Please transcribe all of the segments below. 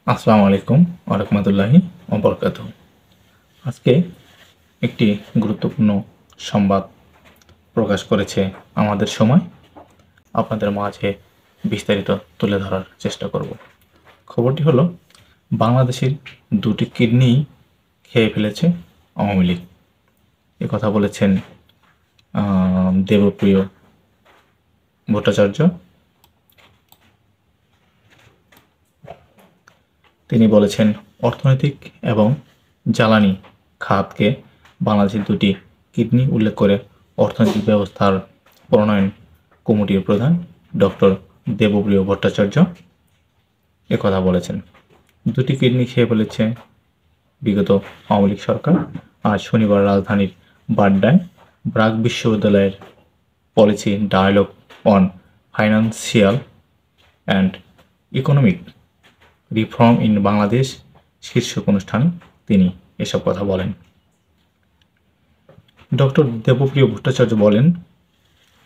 আসসালামু আলাইকুম ওয়া রাহমাতুল্লাহি ওয়া বারাকাতুহু। আজকে একটি গুরুত্বপূর্ণ সংবাদ প্রকাশ করেছে আমাদের সময়। আপনাদের মাঝে বিস্তারিত তুলে ধরার চেষ্টা করব। খবরটি হলো বাংলাদেশের ২টি কিডনি খেয়ে ফেলেছে আওয়ামী লীগ। কথা বলেছেন দেবপ্রিয় ভট্টাচার্য। তিনি বলেছেন, অর্থনৈতিক এবং জ্বালানি খাতকে বাংলাদেশের ২টি কিডনি উল্লেখ করে অর্থনৈতিক ব্যবস্থার প্রণয়ন কমিটির প্রধান ডক্টর দেবপ্রিয় ভট্টাচার্য কথা বলেছেন। ২টি কিডনি খেয়ে ফেলেছে বিগত আওয়ামী লীগ সরকার। আজ শনিবার রাজধানীর বাড্ডায় ব্র্যাক বিশ্ববিদ্যালয়ের policy dialogue on financial and economic reform in Bangladesh শীর্ষক অনুষ্ঠানে তিনি এসব কথা বলেন। ডক্টর দেবপ্রিয় ভট্টাচার্য বলেন,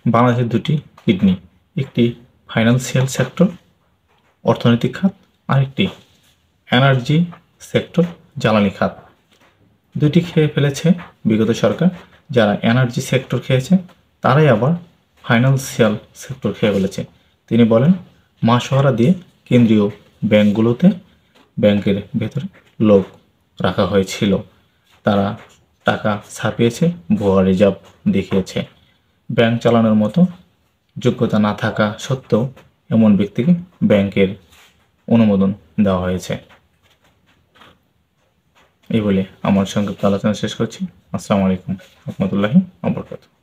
বাংলাদেশের ২টি কিডনি, একটি ফাইন্যান্সিয়াল সেক্টর অর্থনৈতিক খাত, আরেকটি এনার্জি সেক্টর জ্বালানি খাত। ২টি খেয়ে ফেলেছে বিগত সরকার। যারা এনার্জি সেক্টর খেয়েছে তারাই আবার ফাইন্যান্সিয়াল সেক্টর খেয়ে ফেলেছে। তিনি বলেন, মাসোহারা দিয়ে কেন্দ্রীয় ব্যাংকগুলোতে ব্যাংকের ভেতরে লোক রাখা হয়েছিল। তারা টাকা ছাপিয়েছে, ভুয়া রিজার্ভ দেখিয়েছে। ব্যাংক চালানোর মতো যোগ্যতা না থাকা সত্ত্বেও এমন ব্যক্তিকে ব্যাংকের অনুমোদন দেওয়া হয়েছে। এই বলে আমার সংক্ষিপ্ত আলোচনা শেষ করছি। আসসালামু আলাইকুম ওয়া রাহমাতুল্লাহি ওয়া বারাকাতুহু।